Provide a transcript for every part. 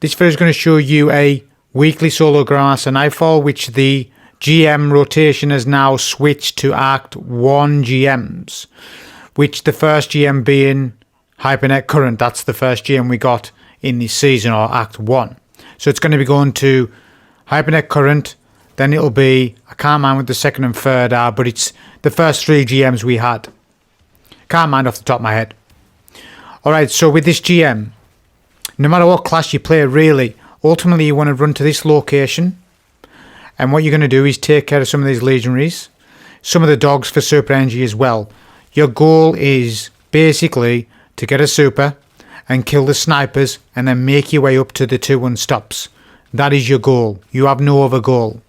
This video is going to show you a weekly solo Grandmaster Nightfall, which the GM rotation has now switched to Act 1 GMs, which the first GM being Hypernet Current. That's the first GM we got in this season, or Act 1. So it's going to be going to Hypernet Current, then it'll be, I can't mind what the second and third are, but it's the first 3 GMs we had. Can't mind off the top of my head. Alright, so with this GM, no matter what class you play, really, ultimately you want to run to this location, and what you're going to do is take care of some of these legionaries, some of the dogs for super energy as well. Your goal is basically to get a super and kill the snipers and then make your way up to the 2-1 stops. That is your goal. You have no other goal.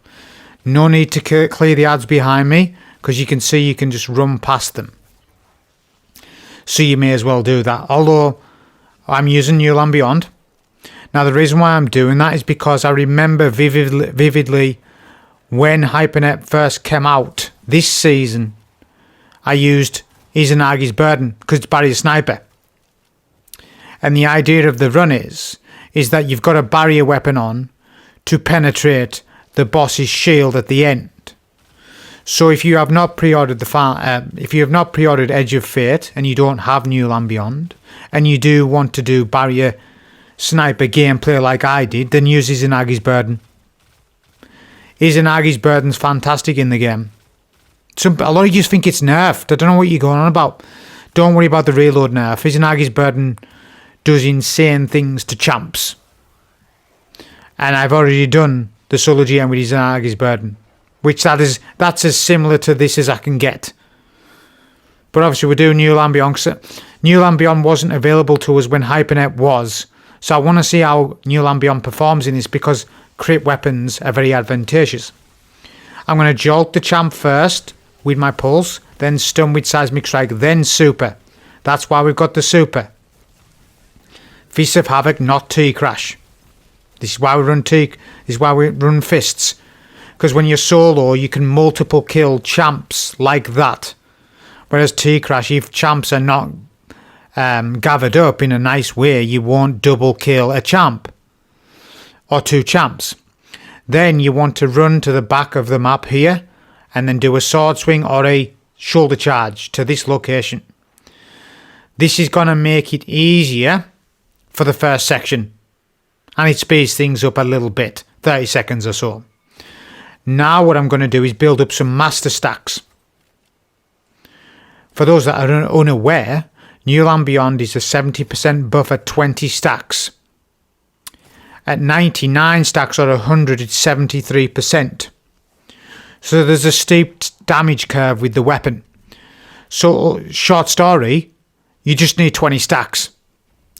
No need to clear the ads behind me, because you can see you can just run past them. So you may as well do that. Although I'm using New Land Beyond. Now the reason why I'm doing that is because I remember vividly when Hypernet first came out this season, I used Izanagi's Burden because it's Barrier Sniper. And the idea of the run is that you've got a barrier weapon on to penetrate the boss's shield at the end. So if you have not pre-ordered Edge of Fate and you don't have New Land Beyond, and you do want to do barrier sniper gameplay like I did, then use Izanagi's Burden. Izanagi's Burden's fantastic in the game. A lot of you think it's nerfed. I don't know what you're going on about. Don't worry about the reload nerf. Izanagi's Burden does insane things to champs. And I've already done the solo GM with Izanagi's Burden, which that's as similar to this as I can get. But obviously we're doing New Land Beyond. New Land Beyond wasn't available to us when Hypernet was. So I want to see how New Land Beyond performs in this, because crit weapons are very advantageous. I'm going to jolt the champ first with my pulse, then stun with seismic strike, then super. That's why we've got the super. Fist of Havoc, not T-Crash. This is why we run This is why we run fists. Because when you're solo, you can multiple kill champs like that. Whereas T-Crash, if champs are not gathered up in a nice way, you won't double kill a champ. Or 2 champs. Then you want to run to the back of the map here, and then do a sword swing or a shoulder charge to this location. This is going to make it easier for the first section. And it speeds things up a little bit, 30 seconds or so. Now what I'm going to do is build up some master stacks. For those that are unaware, New Land Beyond is a 70% buff at 20 stacks. At 99 stacks or 100, it's 73%. So there's a steep damage curve with the weapon. So, short story, you just need 20 stacks.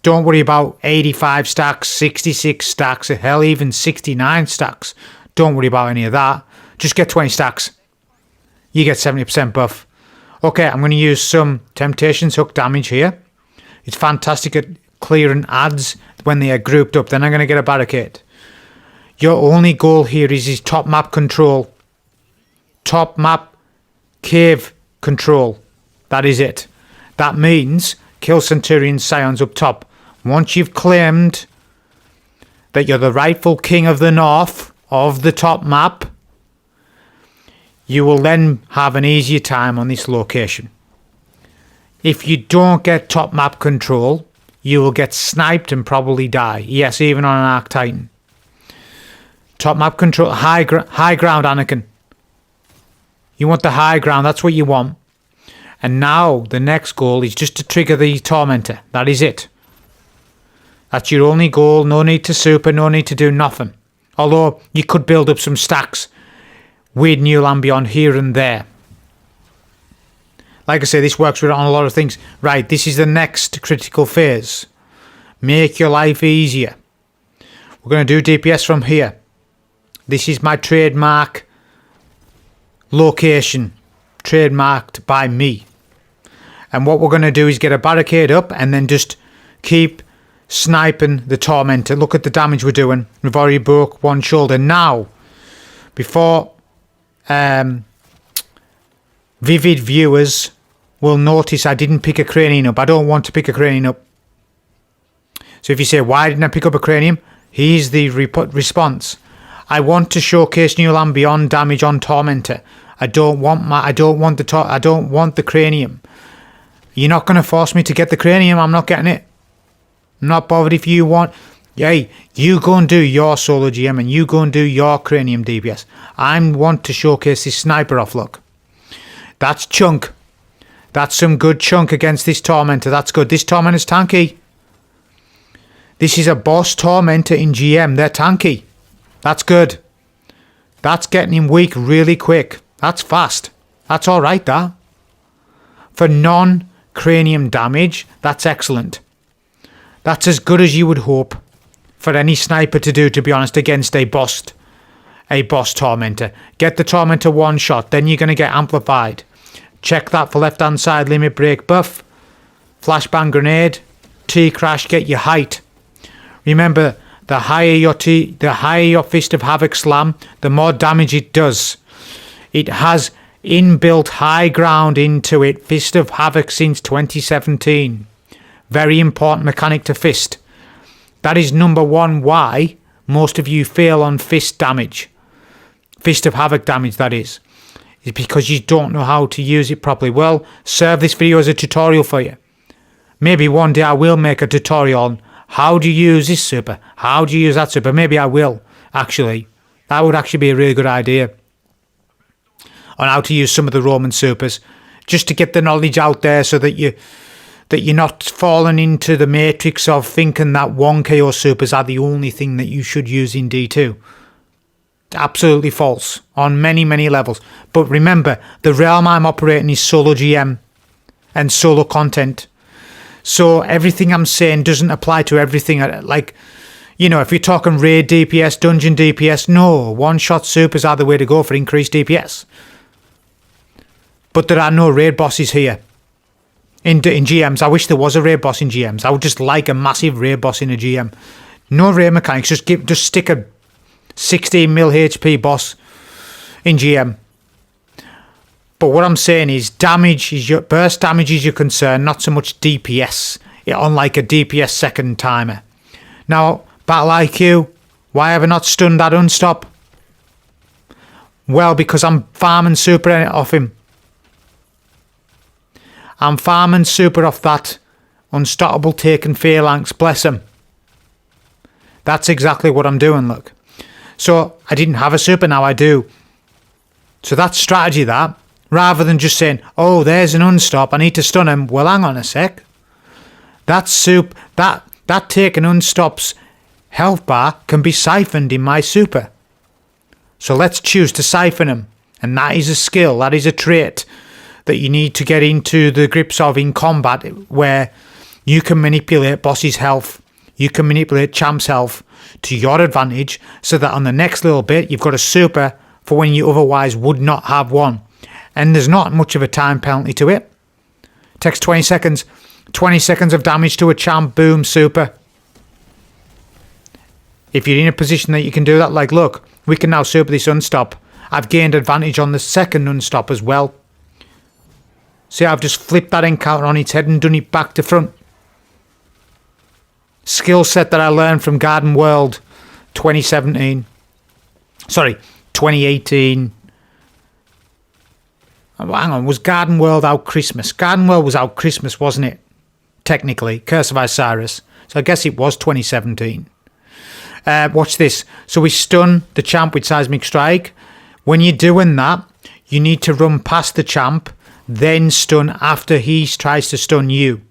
Don't worry about 85 stacks, 66 stacks, hell, even 69 stacks. Don't worry about any of that. Just get 20 stacks. You get 70% buff. Okay, I'm going to use some Temptations Hook damage here. It's fantastic at clearing ads when they are grouped up. Then I'm going to get a barricade. Your only goal here is top map control. Top map cave control. That is it. That means kill Centurion Scions up top. Once you've claimed that you're the rightful king of the north, of the top map, you will then have an easier time on this location. If you don't get top map control, you will get sniped and probably die. Yes, even on an Arc Titan. Top map control, high ground, Anakin. You want the high ground, that's what you want. And now the next goal is just to trigger the Tormentor. That is it. That's your only goal. No need to super, no need to do nothing. Although you could build up some stacks with New Land Beyond here and there. Like I say, this works on a lot of things. Right, this is the next critical phase. Make your life easier. We're going to do DPS from here. This is my trademark location. Trademarked by me. And what we're going to do is get a barricade up and then just keep sniping the Tormentor. Look at the damage we're doing. We've already broke 1 shoulder. Now, before vivid viewers will notice I didn't pick a cranium up. I don't want to pick a cranium up. So if you say, why didn't I pick up a cranium? Here's the response. I want to showcase new land beyond damage on Tormentor. I don't want the cranium. You're not going to force me to get the cranium. I'm not getting it. I'm not bothered if you want. Hey, you go and do your solo GM and you go and do your cranium DPS. I want to showcase this sniper off. Look, that's chunk. That's some good chunk against this Tormentor. That's good. This Tormentor's tanky. This is a boss Tormentor in GM. They're tanky. That's good. That's getting him weak really quick. That's fast. That's alright, that. For non-cranium damage, that's excellent. That's as good as you would hope for any sniper to do, to be honest, against a boss Tormentor. Get the Tormentor one shot, then you're going to get amplified. Check that for left-hand side limit break buff. Flashbang grenade. T-crash, get your height. Remember, the higher your Fist of Havoc slam, the more damage it does. It has inbuilt high ground into it. Fist of Havoc since 2017. Very important mechanic to Fist. That is number one why most of you fail on Fist damage. Fist of Havoc damage, that is. Is because you don't know how to use it properly. Well, serve this video as a tutorial for you. Maybe one day I will make a tutorial on how do you use this super? How do you use that super? Maybe I will, actually. That would actually be a really good idea. On how to use some of the Roman supers. Just to get the knowledge out there so that you're not falling into the matrix of thinking that 1 KO supers are the only thing that you should use in D2. Absolutely false. On many, many levels. But remember, the realm I'm operating is solo GM and solo content. So everything I'm saying doesn't apply to everything. Like, you know, if you're talking raid DPS, dungeon DPS, no. One-shot supers are the way to go for increased DPS. But there are no raid bosses here. In GMs, I wish there was a raid boss in GMs. I would just like a massive raid boss in a GM. No raid mechanics. Just stick a 16 mil HP boss in GM. But what I'm saying is burst damage is your concern, not so much DPS. Unlike a DPS second timer. Now, Battle IQ, why have I not stunned that unstop? Well, because I'm farming super off him. I'm farming super off that unstoppable taken phalanx, bless him. That's exactly what I'm doing, look. So, I didn't have a super, now I do. So that's strategy, that. Rather than just saying, oh, there's an unstop, I need to stun him. Well, hang on a sec. That taken unstop's health bar can be siphoned in my super. So let's choose to siphon him. And that is a skill, that is a trait that you need to get into the grips of in combat, where you can manipulate boss's health, you can manipulate champ's health to your advantage, so that on the next little bit you've got a super for when you otherwise would not have one. And there's not much of a time penalty to it. Takes 20 seconds. 20 seconds of damage to a champ, boom, super. If you're in a position that you can do that, like, look, we can now super this unstop. I've gained advantage on the second unstop as well. See, I've just flipped that encounter on its head and done it back to front. Skill set that I learned from Garden World 2017. Sorry, 2018. Oh, hang on, was Garden World out Christmas? Garden World was out Christmas, wasn't it? Technically, Curse of Osiris. So I guess it was 2017. Watch this. So we stun the champ with Seismic Strike. When you're doing that, you need to run past the champ, then stun after he tries to stun you.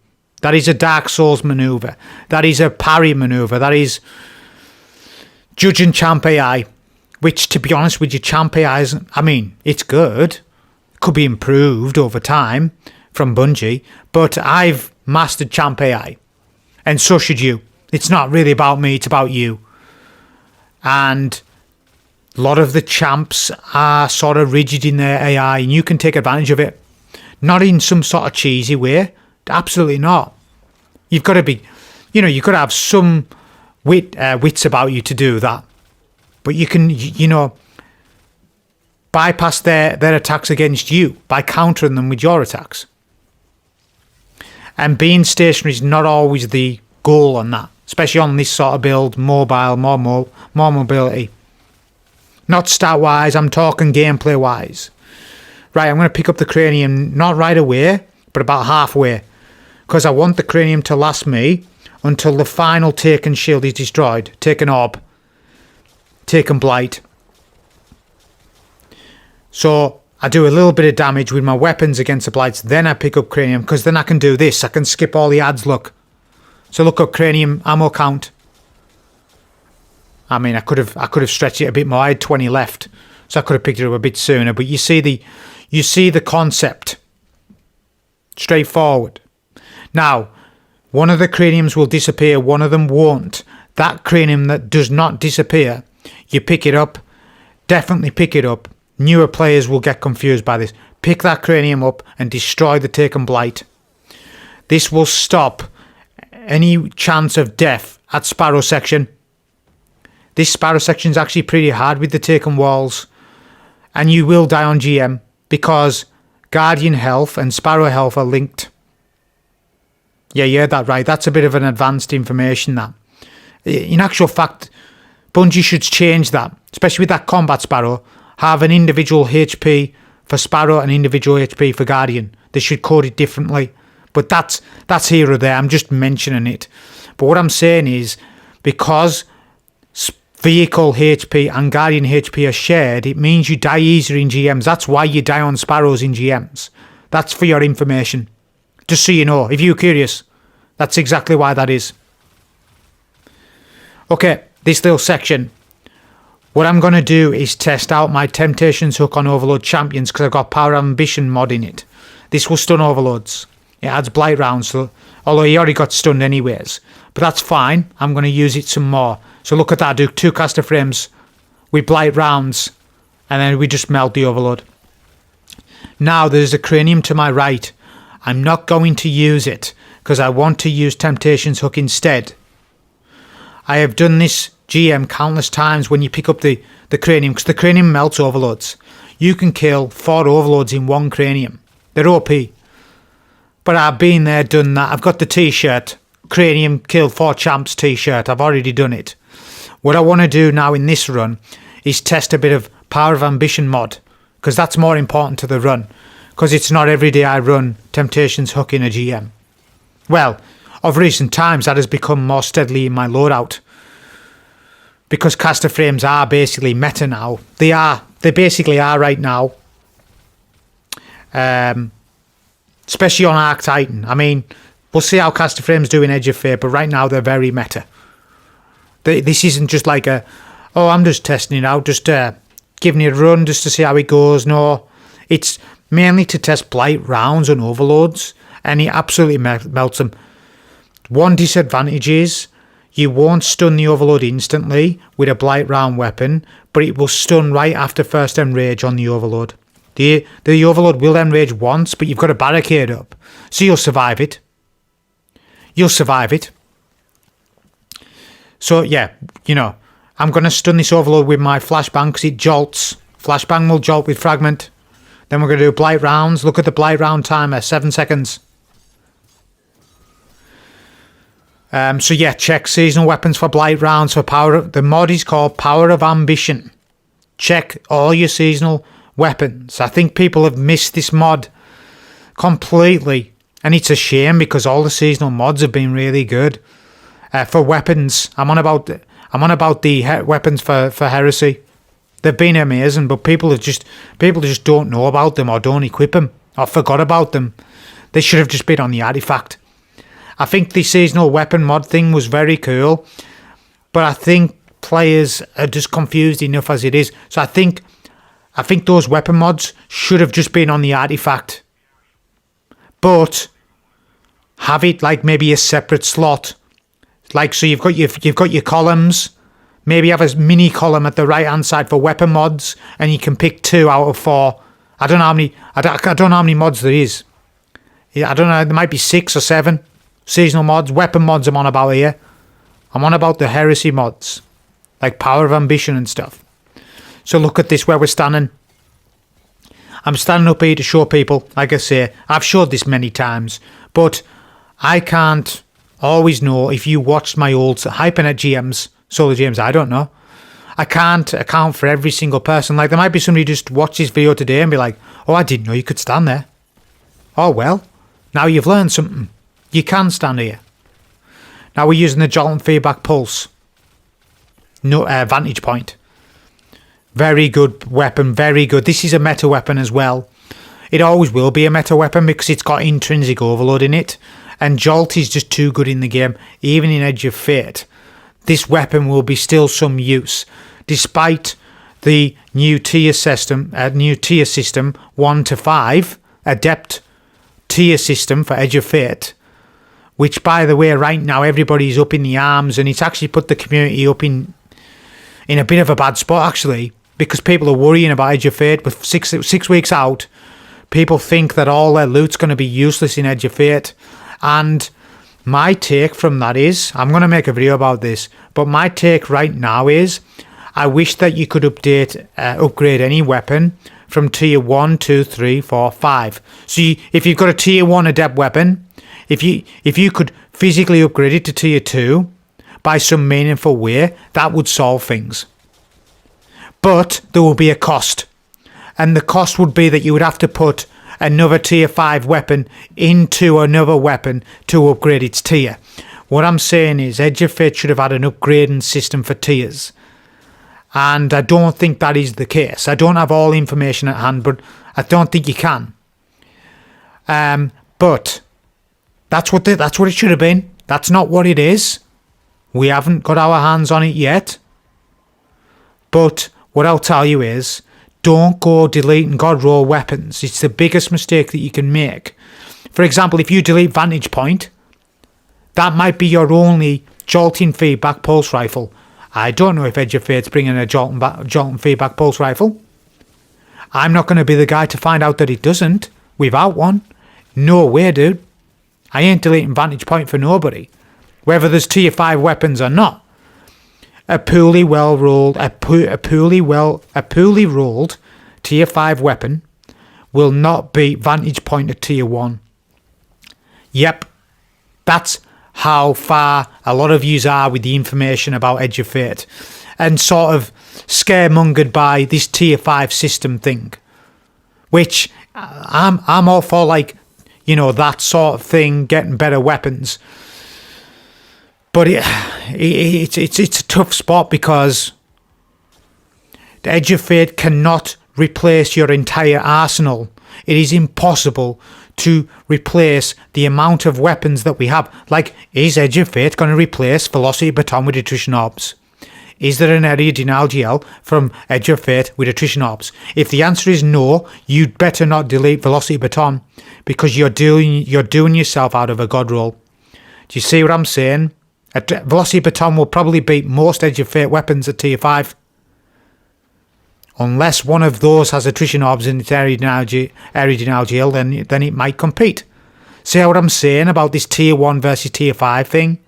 That is a Dark Souls maneuver. That is a parry maneuver. That is judging champ AI. Which, to be honest with you, champ AI isn't... I mean, it's good. Could be improved over time from Bungie, but I've mastered champ AI, and so should you. It's not really about me, it's about you. And a lot of the champs are sort of rigid in their AI, and you can take advantage of it. Not in some sort of cheesy way, absolutely not. You've got to be, you've got to have some wits about you to do that. But you can, bypass their attacks against you by countering them with your attacks. And being stationary is not always the goal on that. especially on this sort of build, mobile, more mobility. Not stat-wise, I'm talking gameplay-wise. Right, I'm going to pick up the cranium, not right away, but about halfway, because I want the cranium to last me until the final taken shield is destroyed. Taken orb. Taken blight. So I do a little bit of damage with my weapons against the blights, then I pick up cranium, because then I can do this. I can skip all the ads, look. So look up cranium ammo count. I mean, I could have stretched it a bit more. I had 20 left, so I could have picked it up a bit sooner. But you see the concept. Straightforward. Now, one of the craniums will disappear, one of them won't. That cranium that does not disappear, you pick it up. Definitely pick it up. Newer players will get confused by this. Pick that cranium up and destroy the taken blight. This will stop any chance of death at Sparrow section. This Sparrow section is actually pretty hard with the taken walls. And you will die on GM because Guardian health and Sparrow health are linked. Yeah, you heard that right. That's a bit of an advanced information, that. In actual fact, Bungie should change that, especially with that combat Sparrow. Have an individual HP for Sparrow and individual HP for Guardian. They should code it differently. But that's here or there. I'm just mentioning it. But what I'm saying is, because vehicle HP and Guardian HP are shared, it means you die easier in GMs. That's why you die on Sparrows in GMs. That's for your information. Just so you know, if you're curious, that's exactly why that is. Okay, this little section. What I'm going to do is test out my Temptations hook on Overload Champions because I've got Power of Ambition mod in it. This will stun Overloads. It adds Blight rounds, so, although he already got stunned anyways. But that's fine. I'm going to use it some more. So look at that. I do 2 caster frames with Blight rounds, and then we just melt the Overload. Now there's a cranium to my right. I'm not going to use it because I want to use Temptations hook instead. I have done this GM countless times when you pick up the cranium, because the cranium melts Overloads. You can kill 4 Overloads in 1 cranium. They're OP. But I've been there, done that. I've got the t-shirt. Cranium killed 4 champs t-shirt. I've already done it. What I want to do now in this run is test a bit of Power of Ambition mod, because that's more important to the run, because it's not every day I run Temptations hook in a GM. Well, of recent times that has become more steadily in my loadout, because caster frames are basically meta now. They basically are right now. Especially on Arc Titan. I mean, we'll see how caster frames do in Edge of Fate, but right now they're very meta. This isn't just like I'm just testing it out, just giving it a run just to see how it goes. No, it's mainly to test Blight rounds and Overloads, and it absolutely melts them. One disadvantage is you won't stun the Overload instantly with a Blight round weapon, but it will stun right after first enrage on the Overload. The Overload will enrage once, but you've got a barricade up, so you'll survive it. You'll survive it. So yeah, you know, I'm going to stun this Overload with my Flashbang because it jolts. Flashbang will jolt with Fragment. Then we're going to do Blight rounds. Look at the Blight round timer, 7 seconds. So yeah, check seasonal weapons for Blight rounds for power. The mod is called Power of Ambition. Check all your seasonal weapons. I think people have missed this mod completely, and it's a shame because all the seasonal mods have been really good. For weapons, I'm on about the weapons for Heresy. They've been amazing, but people just don't know about them or don't equip them or forgot about them. They should have just been on the artifact. I think the seasonal weapon mod thing was very cool, but I think players are just confused enough as it is. So I think those weapon mods should have just been on the artifact, but have it like maybe a separate slot. Like, so you've got your columns. Maybe have a mini column at the right hand side for weapon mods, and you can pick 2 out of 4. I don't know how many. I don't know how many mods there is. Yeah, I don't know. There might be 6 or 7 seasonal mods. Weapon mods I'm on about here. I'm on about the Heresy mods, like Power of Ambition and stuff. So look at this where we're standing. I'm standing up here to show people. Like I say, I've showed this many times, but I can't always know if you watched my old Hypernet GMs, solo GMs, I don't know. I can't account for every single person. Like, there might be somebody who just watched this video today and be like, oh, I didn't know you could stand there. Oh, well, now you've learned something. You can stand here. Now we're using the Jolt and Feedback Pulse. No, Vantage Point. Very good weapon, very good. This is a meta weapon as well. It always will be a meta weapon because it's got intrinsic overload in it. And Jolt is just too good in the game, even in Edge of Fate. This weapon will be still some use, despite the new tier system 1 to 5 adept tier system for Edge of Fate, which, by the way, right now everybody's up in the arms, and it's actually put the community up in a bit of a bad spot actually, because people are worrying about Edge of Fate. With six weeks out, people think that all their loot's going to be useless in Edge of Fate, and my take from that is, I'm going to make a video about this, but my take right now is, I wish that you could upgrade any weapon from tier 1, 2, 3, 4, 5. So if you've got a tier 1 adept weapon, if you could physically upgrade it to tier 2 by some meaningful way, that would solve things. But there will be a cost. And the cost would be that you would have to put another tier 5 weapon into another weapon to upgrade its tier. What I'm saying is Edge of Fate should have had an upgrading system for tiers. And I don't think that is the case. I don't have all information at hand, but I don't think you can. But that's what it should have been. That's not what it is. We haven't got our hands on it yet. But what I'll tell you is, don't go deleting God roll weapons. It's the biggest mistake that you can make. For example, if you delete Vantage Point, that might be your only jolting feedback pulse rifle. I don't know if Edge of Fate's bringing a jolting feedback pulse rifle. I'm not going to be the guy to find out that it doesn't without one. No way, dude. I ain't deleting Vantage Point for nobody, whether there's tier 5 weapons or not. A poorly rolled tier 5 weapon will not beat Vantage Point at tier 1. Yep, that's how far a lot of yous are with the information about Edge of Fate, and sort of scaremongered by this tier 5 system thing, which I'm all for, like, you know, that sort of thing, getting better weapons. But it's a tough spot because the Edge of Fate cannot replace your entire arsenal. It is impossible to replace the amount of weapons that we have. Like, is Edge of Fate going to replace Velocity Baton with Attrition Orbs? Is there an area denial GL from Edge of Fate with Attrition Orbs? If the answer is no, you'd better not delete Velocity Baton, because you're doing yourself out of a god roll. Do you see what I'm saying? Velocity Baton will probably beat most Edge of Fate weapons at tier 5. Unless one of those has Attrition Orbs in its area denial GL, then it might compete. See what I'm saying about this tier 1 versus tier 5 thing?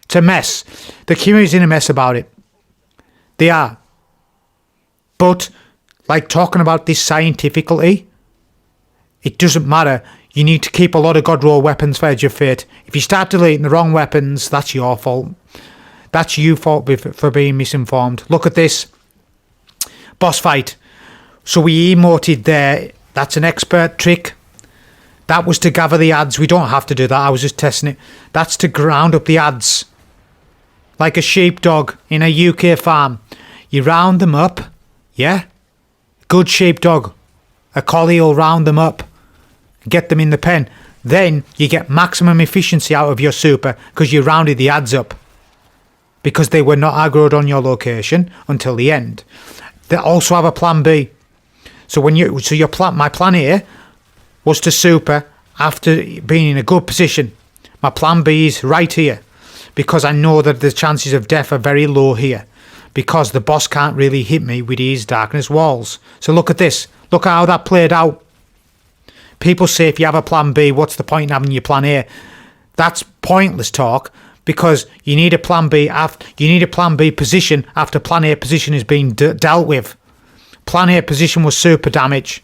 It's a mess. The community's in a mess about it. They are. But, like, talking about this scientifically, it doesn't matter. You need to keep a lot of god roll weapons for Edge of Fate. If you start deleting the wrong weapons, that's your fault. That's your fault for being misinformed. Look at this. Boss fight. So we emoted there. That's an expert trick. That was to gather the ads. We don't have to do that. I was just testing it. That's to ground up the ads. Like a sheepdog in a UK farm. You round them up. Yeah? Good sheepdog. A collie will round them up. Get them in the pen. Then you get maximum efficiency out of your super because you rounded the ads up. Because they were not aggroed on your location until the end. They also have a plan B. So my plan A was to super after being in a good position. My plan B is right here, because I know that the chances of death are very low here, because the boss can't really hit me with his darkness walls. So look at this. Look how that played out. People say if you have a plan B, what's the point in having your plan A? That's pointless talk, because you need a plan B position after plan A position is being dealt with. Plan A position was super damage.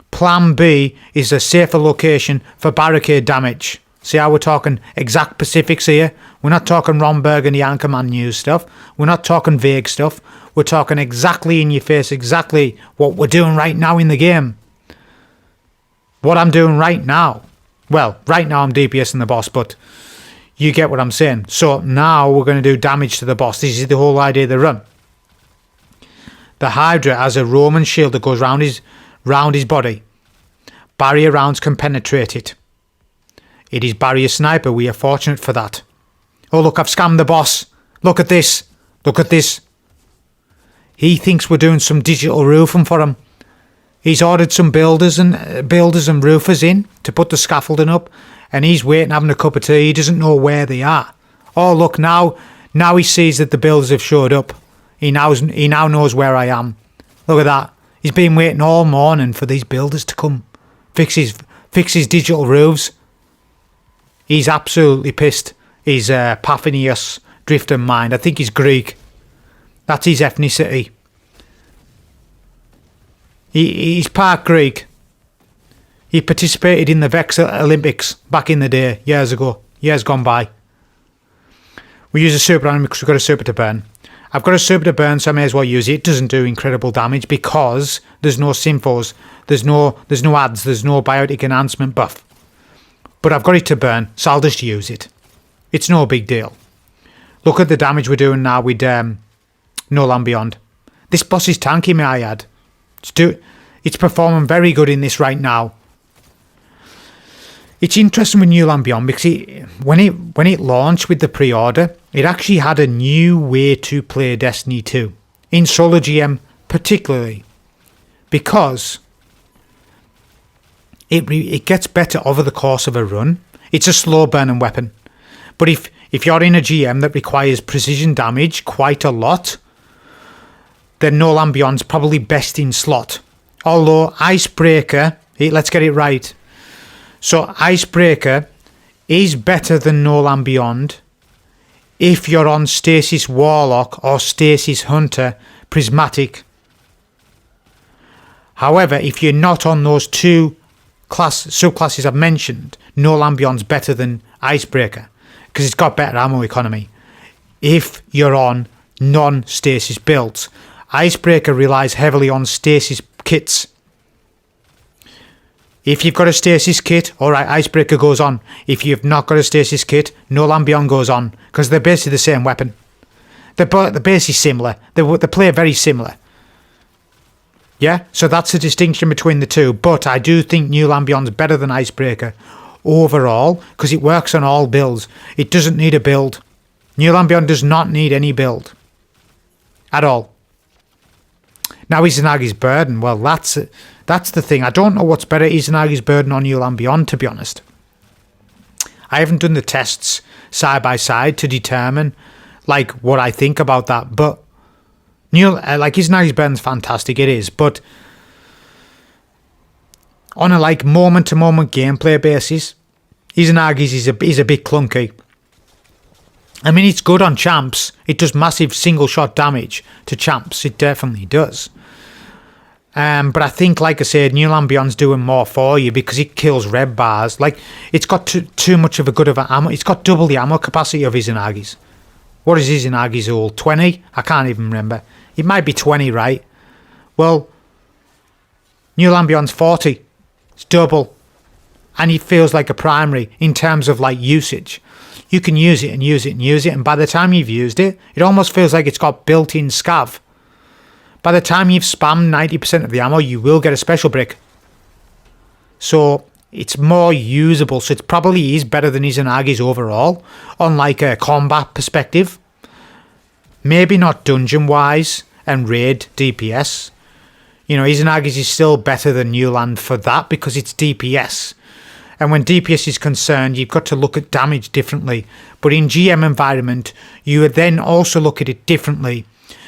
Plan B is a safer location for barricade damage. See how we're talking exact specifics here? We're not talking Romberg and the Anchorman news stuff. We're not talking vague stuff. We're talking exactly in your face, exactly what we're doing right now in the game. What I'm doing right now. Well, right now I'm DPSing the boss, but you get what I'm saying. So now we're going to do damage to the boss. This is the whole idea of the run. The Hydra has a Roman shield that goes round his body. Barrier rounds can penetrate it. It is barrier sniper. We are fortunate for that. Oh, look, I've scammed the boss. Look at this. Look at this. He thinks we're doing some digital roofing for him. He's ordered some builders and roofers in to put the scaffolding up, and he's waiting, having a cup of tea. He doesn't know where they are. Oh, look, now he sees that the builders have showed up. He now knows where I am. Look at that. He's been waiting all morning for these builders to come. Fix his digital roofs. He's absolutely pissed. He's Paphineus Drifter Mind. I think he's Greek. That's his ethnicity. He's part Greek. He participated in the Vex Olympics back in the day, years gone by. We use a super on him because we've got a super to burn. I've got a super to burn, so I may as well use it. It doesn't do incredible damage because there's no Symphos, there's no ads, there's no biotic enhancement buff. But I've got it to burn, so I'll just use it. It's no big deal. Look at the damage we're doing now with No Land Beyond. This boss is tanky, may I add. It's performing very good in this right now. It's interesting with New Land Beyond because when it launched with the pre-order, it actually had a new way to play Destiny 2. In solo GM particularly. Because it gets better over the course of a run. It's a slow burning weapon. But if you're in a GM that requires precision damage quite a lot, then No Land Beyond's probably best in slot. Although Icebreaker, let's get it right. So Icebreaker is better than No Land Beyond if you're on Stasis Warlock or Stasis Hunter Prismatic. However, if you're not on those two subclasses I've mentioned, No Land Beyond's better than Icebreaker because it's got better ammo economy. If you're on non-stasis builds, Icebreaker relies heavily on stasis kits. If you've got a stasis kit, alright, Icebreaker goes on. If you've not got a stasis kit, No Land Beyond goes on. Because they're basically the same weapon. They're basically similar. They play very similar. Yeah? So that's the distinction between the two. But I do think New Land Beyond's better than Icebreaker overall. Because it works on all builds. It doesn't need a build. New Land Beyond does not need any build. At all. Now Izanagi's Burden, well that's the thing. I don't know what's better, Izanagi's Burden or New Land Beyond, to be honest. I haven't done the tests side by side to determine like what I think about that, but Izanagi's Burden's fantastic, it is, but on a like moment to moment gameplay basis, Izanagi's is a bit clunky. I mean, it's good on champs. It does massive single shot damage to champs. It definitely does. But I think, like I said, New Land Beyond's doing more for you because it kills red bars. Like, it's got too much of a good of an ammo. It's got double the ammo capacity of Izanagi's. What is Izanagi's all? 20? I can't even remember. It might be 20, right? Well, New Land Beyond's 40. It's double. And it feels like a primary in terms of, like, usage. You can use it and use it and use it, and by the time you've used it, it almost feels like it's got built-in scav. By the time you've spammed 90% of the ammo, you will get a special brick. So it's more usable, so it probably is better than Izanagi's overall, on like a combat perspective. Maybe not dungeon-wise and raid DPS. You know, Izanagi's is still better than New Land for that, because it's DPS. And when DPS is concerned, you've got to look at damage differently. But in GM environment, you would then also look at it differently.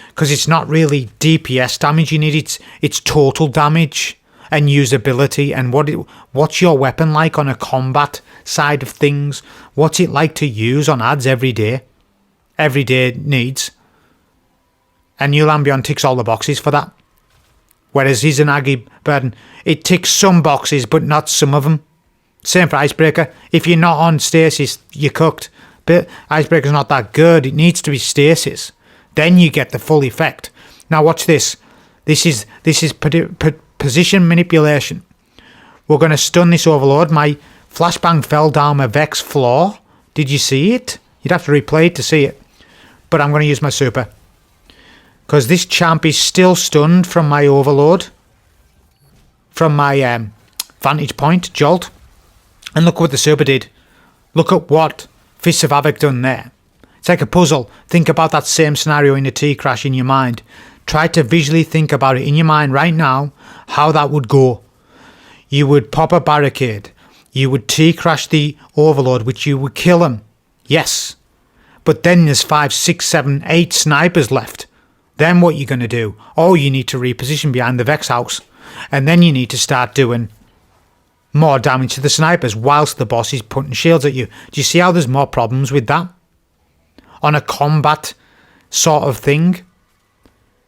Because it's not really DPS damage you need, it's total damage and usability. And what's your weapon like on a combat side of things? What's it like to use on ads every day? Everyday needs. And New Land Beyond ticks all the boxes for that. Whereas Izanagi Burden, it ticks some boxes, but not some of them. Same for Icebreaker. If you're not on stasis, you're cooked. But Icebreaker's not that good. It needs to be stasis. Then you get the full effect. Now watch this. This is position manipulation. We're going to stun this Overlord. My flashbang fell down my Vex floor. Did you see it? You'd have to replay it to see it. But I'm going to use my super. Because this champ is still stunned from my Overlord. From my vantage point, Jolt. And look what the super did. Look at what Fists of Havoc done there. It's like a puzzle. Think about that same scenario in a T-crash in your mind. Try to visually think about it in your mind right now, how that would go. You would pop a barricade. You would T-crash the Overlord, which you would kill him. Yes. But then there's 5, 6, 7, 8 snipers left. Then what you going to do? Oh, you need to reposition behind the Vex house. And then you need to start doing more damage to the snipers whilst the boss is putting shields at you. Do you see how there's more problems with that? On a combat sort of thing,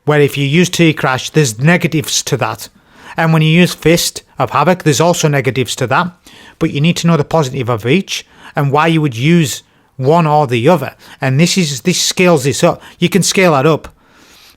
where if you use T-Crash, there's negatives to that. And when you use Fist of Havoc, there's also negatives to that. But you need to know the positive of each and why you would use one or the other. And this scales this up. You can scale that up.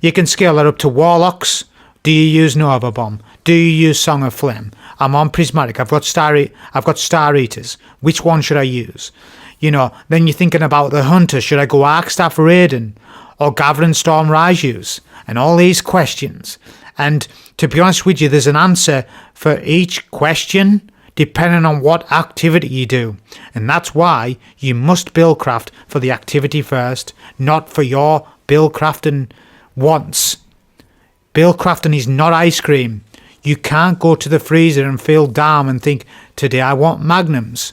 You can scale that up to Warlocks. Do you use Nova Bomb? Do you use Song of Flame? I'm on Prismatic. I've got Star Eaters. Which one should I use? You know, then you're thinking about the Hunter. Should I go Arkstaff Raiden or Gathering Storm Raijus? And all these questions. And to be honest with you, there's an answer for each question depending on what activity you do. And that's why you must build craft for the activity first, not for your build crafting wants. Build crafting is not ice cream. You can't go to the freezer and feel down and think, today I want magnums.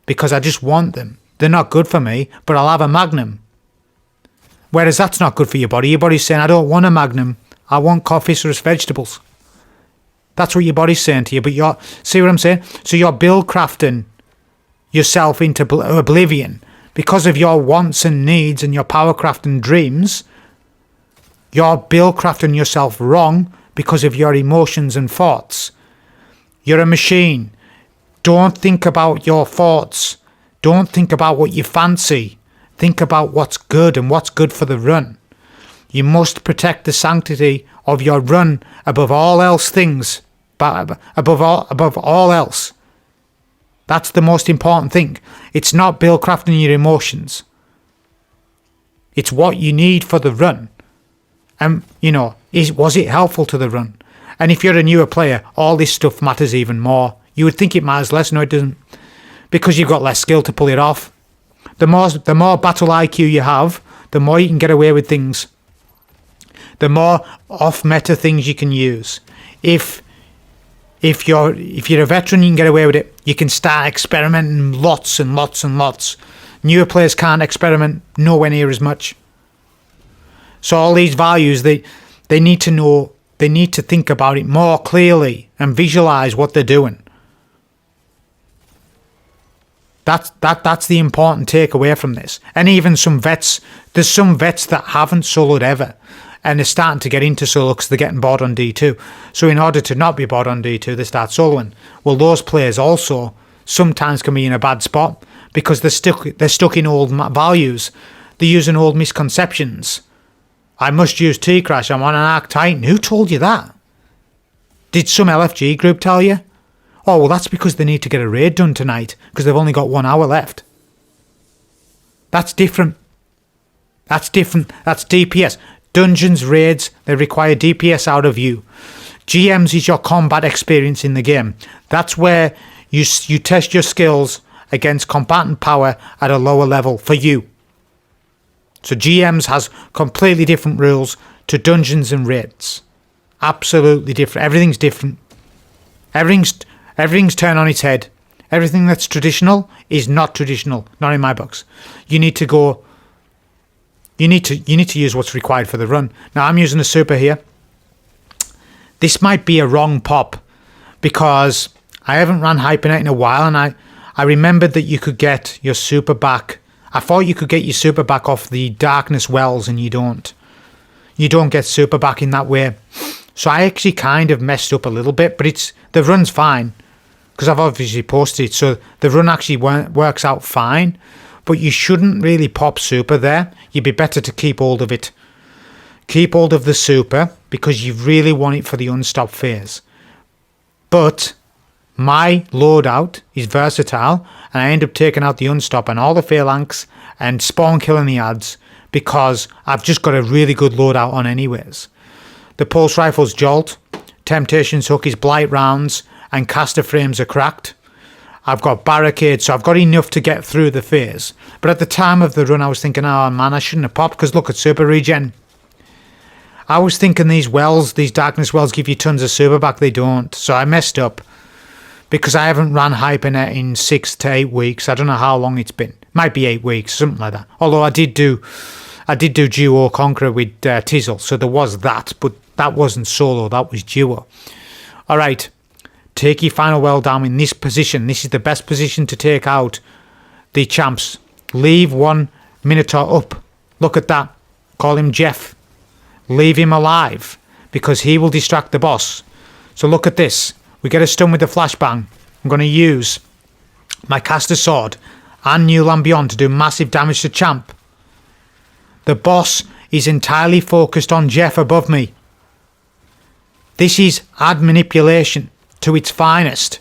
Because I just want them. They're not good for me, but I'll have a magnum. Whereas that's not good for your body. Your body's saying, I don't want a magnum. I want carnivorous vegetables. That's what your body's saying to you. But see what I'm saying? So you're build crafting yourself into oblivion. Because of your wants and needs and your power crafting dreams, you're build crafting yourself wrong because of your emotions and thoughts. You're a machine. Don't think about your thoughts. Don't think about what you fancy. Think about what's good and what's good for the run. You must protect the sanctity of your run above all else things. Above all else. That's the most important thing. It's not build crafting your emotions. It's what you need for the run. And, you know, was it helpful to the run? And if you're a newer player, all this stuff matters even more. You would think it matters less. No, it doesn't. Because you've got less skill to pull it off. The more battle IQ you have, the more you can get away with things. The more off-meta things you can use. If you're a veteran, you can get away with it. You can start experimenting lots and lots and lots. Newer players can't experiment nowhere near as much. So all these values, they need to know, they need to think about it more clearly and visualize what they're doing. That's the important takeaway from this. And even some vets, there's some vets that haven't soloed ever and they're starting to get into solo because they're getting bored on D2. So in order to not be bored on D2, they start soloing. Well, those players also sometimes can be in a bad spot because they're stuck in old values. They're using old misconceptions. I must use T-Crash. I'm on an Arc Titan. Who told you that? Did some LFG group tell you? Oh, well, that's because they need to get a raid done tonight because they've only got 1 hour left. That's different. That's different. That's DPS. Dungeons, raids, they require DPS out of you. GMs is your combat experience in the game. That's where you test your skills against combatant power at a lower level for you. So GMs has completely different rules to dungeons and raids. Absolutely different. Everything's different. Everything's turned on its head. Everything that's traditional is not traditional. Not in my books. You need to go. You need to use what's required for the run. Now I'm using a super here. This might be a wrong pop because I haven't run Hypernet in a while, and I remembered that you could get your super back. I thought you could get your super back off the Darkness Wells, and you don't. You don't get super back in that way. So I actually kind of messed up a little bit, but the run's fine because I've obviously posted it, so the run actually works out fine. But you shouldn't really pop super there. You'd be better to keep hold of it. Keep hold of the super because you really want it for the unstop phase. But my loadout is versatile, and I end up taking out the unstop and all the phalanx and spawn killing the ads because I've just got a really good loadout on anyways. The pulse rifle's jolt, temptation's hook is blight rounds, and caster frames are cracked. I've got barricades, so I've got enough to get through the phase. But at the time of the run, I was thinking, oh man, I shouldn't have popped, because look at super regen. I was thinking these wells, these darkness wells give you tons of super back. They don't. So I messed up, because I haven't ran Hypernet in 6 to 8 weeks. I don't know how long it's been. Might be 8 weeks, something like that. Although I did do duo conqueror with Tizzle, so there was that, but that wasn't solo, that was duo. Alright. Take your final well down in this position. This is the best position to take out the champs. Leave one Minotaur up. Look at that. Call him Jeff. Leave him alive because he will distract the boss. So look at this. We get a stun with the flashbang. I'm going to use my caster sword and New Land Beyond to do massive damage to champ. The boss is entirely focused on Jeff above me. This is ad manipulation to its finest.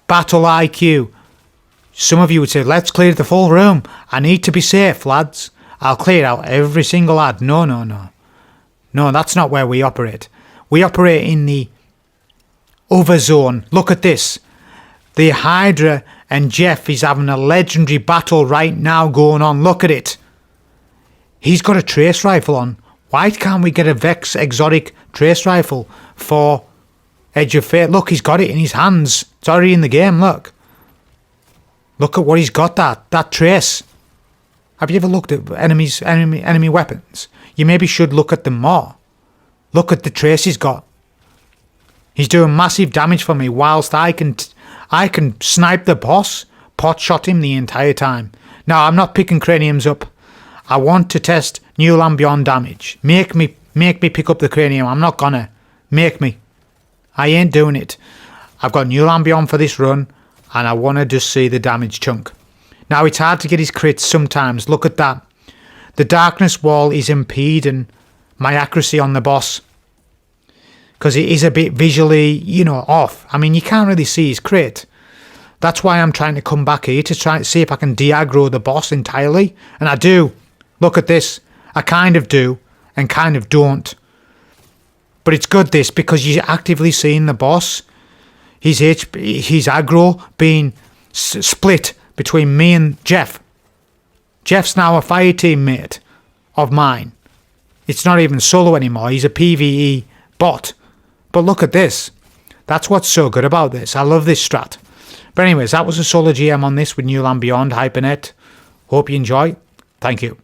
Battle IQ. Some of you would say, let's clear the full room. I need to be safe, lads. I'll clear out every single ad. No. No, that's not where we operate. We operate in the other zone. Look at this. The Hydra and Jeff is having a legendary battle right now going on. Look at it. He's got a trace rifle on. Why can't we get a Vex exotic trace rifle for Edge of Fate? Look, he's got it in his hands. It's already in the game, look. Look at what he's got, that trace. Have you ever looked at enemy weapons? You maybe should look at them more. Look at the trace he's got. He's doing massive damage for me whilst I can snipe the boss, pot shot him the entire time. Now, I'm not picking craniums up. I want to test New Land Beyond damage. Make me pick up the cranium. I'm not gonna. Make me. I ain't doing it. I've got New Land Beyond for this run, and I want to just see the damage chunk. Now, it's hard to get his crits sometimes. Look at that. The darkness wall is impeding my accuracy on the boss, because it is a bit visually, off. I mean, you can't really see his crit. That's why I'm trying to come back here to try and see if I can de-aggro the boss entirely. And I do. Look at this. I kind of do and kind of don't. But it's good this, because you're actively seeing the boss, his aggro being split between me and Jeff. Jeff's now a fire teammate of mine. It's not even solo anymore. He's a PVE bot. But look at this. That's what's so good about this. I love this strat. But anyways, that was a solo GM on this with New Land Beyond Hypernet. Hope you enjoy. Thank you.